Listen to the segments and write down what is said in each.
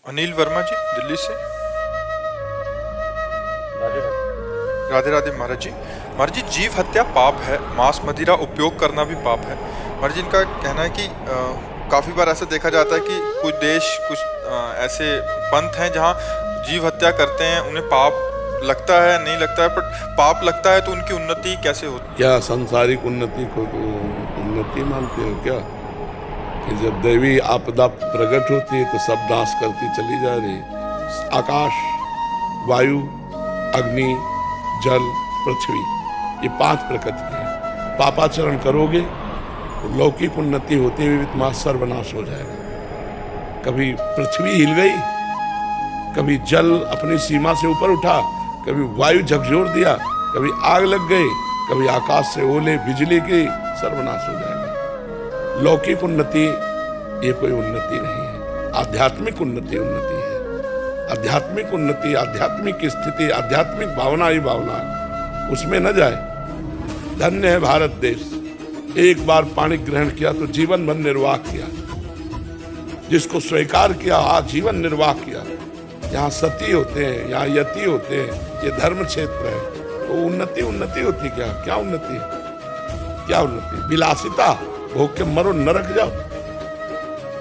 अनिल वर्मा जी दिल्ली से। राधे राधे। राधे राधे महाराज जी। महाराज जी, जीव हत्या पाप है, मांस मदिरा उपयोग करना भी पाप है। महाराज जी, इनका कहना है कि काफ़ी बार ऐसा देखा जाता है कि कुछ देश, कुछ ऐसे पंथ हैं जहाँ जीव हत्या करते हैं, उन्हें पाप लगता है, नहीं लगता है, पर पाप लगता है तो उनकी उन्नति कैसे होती है? क्या सांसारिक उन्नति को तो उन्नति मानते हो क्या? कि जब दैवी आपदा प्रकट होती है तो सब नाश करती चली जा रही है। आकाश, वायु, अग्नि, जल, पृथ्वी, ये 5 प्रकृति हैं। पापाचरण करोगे तो लौकिक उन्नति होते हुए भी तुम्हारा सर्वनाश हो जाएगा। कभी पृथ्वी हिल गई, कभी जल अपनी सीमा से ऊपर उठा, कभी वायु झकझोर दिया, कभी आग लग गई, कभी आकाश से ओले बिजली की, सर्वनाश हो जाएगा। लौकिक उन्नति ये कोई उन्नति नहीं है, आध्यात्मिक उन्नति उन्नति है। आध्यात्मिक उन्नति, आध्यात्मिक स्थिति, आध्यात्मिक भावना ही भावना है, उसमें न जाए। धन्य है भारत देश, एक बार पानी ग्रहण किया तो जीवन भर निर्वाह किया, जिसको स्वीकार किया आजीवन निर्वाह किया। यहाँ सती होते हैं, यहाँ यति होते हैं, ये धर्म क्षेत्र है, तो उन्नति उन्नति होती क्या? क्या उन्नति? क्या उन्नति? विलासिता, भोग के मरो नरक जाओ,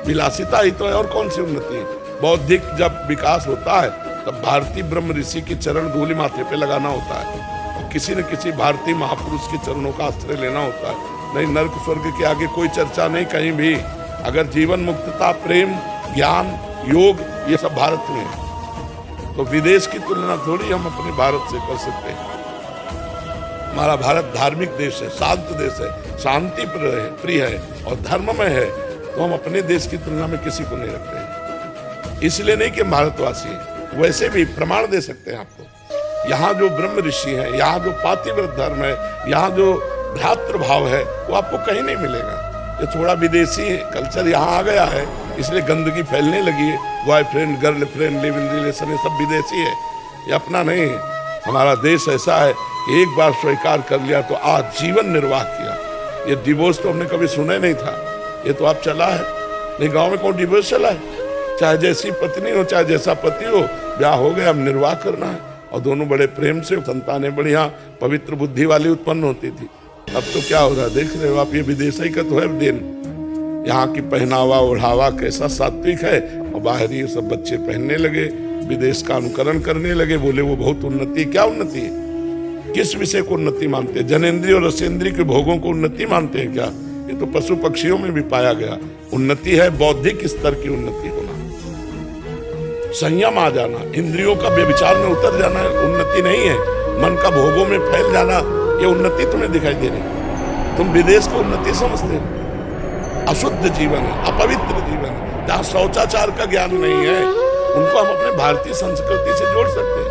विलासिता ही तो है, और कौन सी उन्नति है? बौद्धिक जब विकास होता है तब भारतीय ब्रह्म ऋषि की चरण धूलि माथे पे लगाना होता है, और किसी न किसी भारतीय महापुरुष के चरणों का आश्रय लेना होता है। नहीं, नरक स्वर्ग के आगे कोई चर्चा नहीं कहीं भी। अगर जीवन मुक्तता, प्रेम, ज्ञान, योग, ये सब भारत में है, तो विदेश की तुलना थोड़ी हम अपने भारत से कर सकते हैं। हमारा भारत धार्मिक देश है, शांत देश है, शांति प्रिय है और धर्ममय है, तो हम अपने देश की तुलना में किसी को नहीं रखते हैं। इसलिए नहीं कि भारतवासी, वैसे भी प्रमाण दे सकते हैं आपको। यहाँ जो ब्रह्म ऋषि हैं, यहाँ जो पातिव्रत धर्म है, यहाँ जो भ्रातृभाव है, वो आपको कहीं नहीं मिलेगा। ये थोड़ा विदेशी कल्चर यहाँ आ गया है, इसलिए गंदगी फैलने लगी है। Boyfriend, girlfriend, live in relation, ये सब विदेशी है, ये अपना नहीं है। हमारा देश ऐसा है कि एक बार स्वीकार कर लिया तो आजीवन निर्वाह किया। ये डिवोर्स तो हमने कभी सुना ही नहीं था, ये तो आप चला है। नहीं, गांव में कौन डिवोर्स चला है? चाहे जैसी पत्नी हो, चाहे जैसा पति हो, ब्याह हो गया, अब निर्वाह करना है, और दोनों बड़े प्रेम से, संतानें बढ़िया पवित्र बुद्धि वाली उत्पन्न होती थी। अब तो क्या हो रहा है देख रहे हो आप, ये विदेशी का तो है दिन। यहाँ की पहनावा ओढ़ावा कैसा सात्विक है, और बाहरी ये सब बच्चे पहनने लगे, विदेश का अनुकरण करने लगे, बोले वो बहुत उन्नति। क्या उन्नति है? किस विषय को उन्नति मानते हैं? जनेंद्रिय और रसेंद्रिय के भोगों को उन्नति मानते हैं क्या? ये तो पशु पक्षियों में भी पाया गया। उन्नति है बौद्धिक स्तर की उन्नति होना, संयम आ जाना, इंद्रियों का व्यभिचार में उतर जाना उन्नति नहीं है। मन का भोगों में फैल जाना, ये उन्नति तुम्हें दिखाई दे रही। तुम विदेश को उन्नति समझते हो। अशुद्ध जीवन है, अपवित्र जीवन है, जहाँ शौचाचार का ज्ञान नहीं है, उनको हम अपने भारतीय संस्कृति से जोड़ सकते हैं।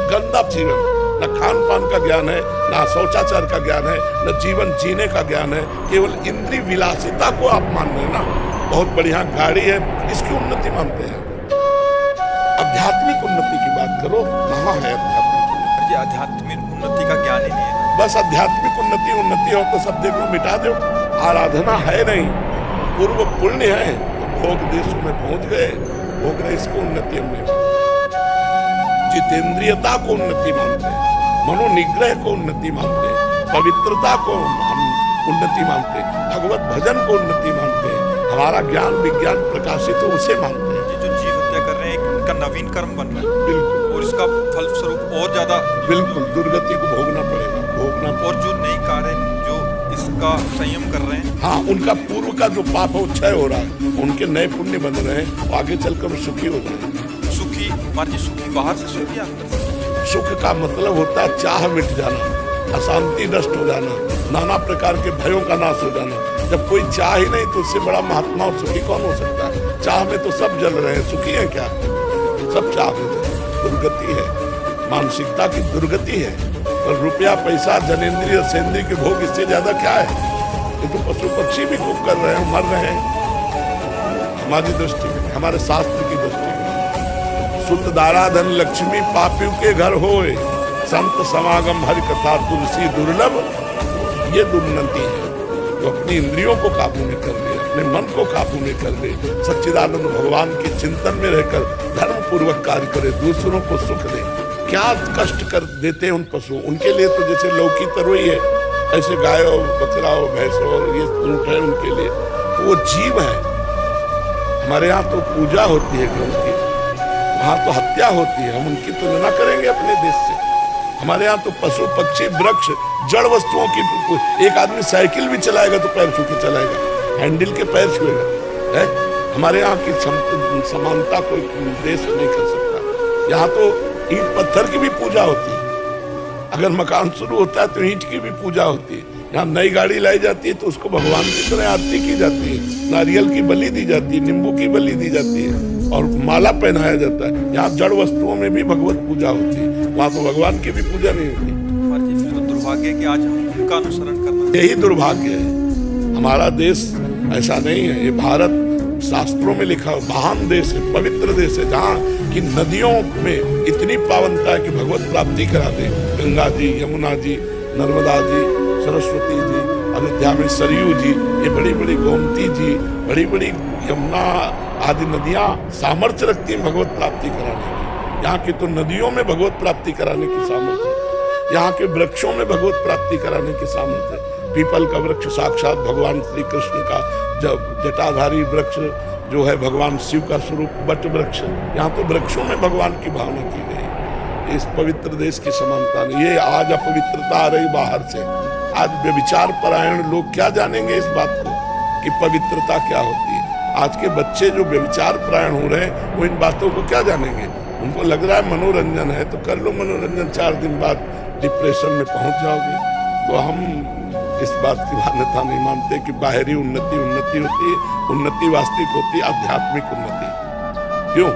गंदा जीवन, न खान पान का ज्ञान है, न शौचाचार का ज्ञान है, न जीवन जीने का ज्ञान है, केवल इंद्रिय विलासिता को आप मान रहे हैं ना। बहुत बढ़िया गाड़ी है, इसकी उन्नति मानते हैं। आध्यात्मिक उन्नति की बात करो, कहाँ है आध्यात्मिक? ये आध्यात्मिक उन्नति का ज्ञान ही नहीं है। बस आध्यात्मिक उन्नति हो तो सब देखो मिटा दो। आराधना है नहीं, पूर्व पुण्य है, तो भोग देशों में पहुंच गए, भोग रहे, इसको उन्नति हमने। जितेंद्रियता को उन्नति मानते हैं, मनोनिग्रह को उन्नति मानते हैं, पवित्रता को हम उन्नति मानते हैं, भगवत भजन को उन्नति मानते हैं, हमारा ज्ञान विज्ञान प्रकाशित हो उसे मानते हैं। ये जो जीव हत्या कर रहे हैं, इनका नवीन कर्म बन रहा है, बिल्कुल, और इसका फलस्वरूप और ज्यादा बिल्कुल दुर्गति को भोगना पड़ेगा, भोगना। और जो नई कार्य जो इसका संयम कर रहे हैं, हाँ, उनका पूर्व का जो पाप है वो क्षय हो रहा है, उनके नए पुण्य बन रहे हैं, आगे चलकर सुखी हो जाएंगे। सुखी मान जी, सुखी बाहर से सुखी अंदर से। सुख का मतलब होता है चाह मिट जाना, अशांति नष्ट हो जाना, नाना प्रकार के भयों का नाश हो जाना। जब कोई चाह ही नहीं तो उससे बड़ा महात्मा और सुखी कौन हो सकता है? चाह में तो सब जल रहे हैं, सुखी है क्या? सब चाह में दुर्गति है, मानसिकता की दुर्गति है। और रुपया पैसा जनेंद्रिय सेंद्रिय के भोग, इससे ज्यादा क्या है? ये तो पशु पक्षी भी खूब कर रहे हैं, मर रहे हैं। हमारी दृष्टि में, हमारे शास्त्र की दृष्टि में, शुद्ध दारा धन लक्ष्मी पापियों के घर होए, संत समागम हरि कथा तुलसी दुर्लभ, ये दुर्नति है। तो अपनी इंद्रियों को काबू में कर ले, अपने मन को काबू में कर ले, सच्चिदानंद भगवान के चिंतन में रहकर धर्म पूर्वक कार्य करे, दूसरों को सुख दे। क्या कष्ट कर देते हैं उन पशुओं, उनके लिए तो जैसे लौकी तरोई है, ऐसे गाय और बकरा और भैंस और ये ऊंट है, उनके लिए तो वो जीव है। हमारे यहाँ तो पूजा होती है उनकी, वहाँ तो हत्या होती है, हम उनकी तुलना करेंगे अपने देश से? हमारे यहाँ तो पशु पक्षी वृक्ष जड़ वस्तुओं की, एक आदमी साइकिल भी चलाएगा तो पैर छू के चलाएगा, हैंडल के पैर छुएगा है। हमारे यहाँ की समानता कोई देश नहीं कर सकता। यहाँ तो ईंट पत्थर की भी पूजा होती है, अगर मकान शुरू होता है तो ईंट की भी पूजा होती है। यहाँ नई गाड़ी लाई जाती है तो उसको भगवान की तरह आरती की जाती है, नारियल की बलि दी जाती है, नींबू की बलि दी जाती है और माला पहनाया जाता है। यहाँ जड़ वस्तुओं में भी भगवत पूजा होती है, वहाँ तो भगवान की भी पूजा नहीं होती। फिर तो दुर्भाग्य है कि आज हम उनका अनुसरण करना, यही दुर्भाग्य है। हमारा देश ऐसा नहीं है, ये भारत शास्त्रों में लिखा महान देश है, पवित्र देश है, जहाँ की नदियों में इतनी पावनता है कि भगवत प्राप्ति करा दे। गंगा जी, यमुना जी, नर्मदा जी, सरस्वती जी, अयोध्या में सरयू जी, ये बड़ी बड़ी गोमती जी, बड़ी बड़ी यमुना आदि नदियाँ सामर्थ्य रखती हैं भगवत प्राप्ति कराने की। यहाँ की तो नदियों में भगवत प्राप्ति कराने की सामर्थ्य है, यहाँ के वृक्षों में भगवत प्राप्ति कराने की सामर्थ्य है। पीपल का वृक्ष साक्षात भगवान श्री कृष्ण का जटाधारी वृक्ष जो है, भगवान शिव का स्वरूप बट वृक्ष, यहाँ तो वृक्षों में भगवान की भावना की गई। इस पवित्र देश की समानता नहीं, ये आज अपवित्रता आ रही बाहर से। आज व्यभिचार परायण लोग क्या जानेंगे इस बात को कि पवित्रता क्या होती है। आज के बच्चे जो व्यभिचार परायण हो रहे हैं वो इन बातों को क्या जानेंगे। उनको लग रहा है मनोरंजन है तो कर लो मनोरंजन, 4 दिन बाद डिप्रेशन में पहुंच जाओगे। तो हम इस बात की मान्यता नहीं मानते कि बाहरी उन्नति होती है, उन्नति वास्तविक होती है आध्यात्मिक उन्नति। क्यों?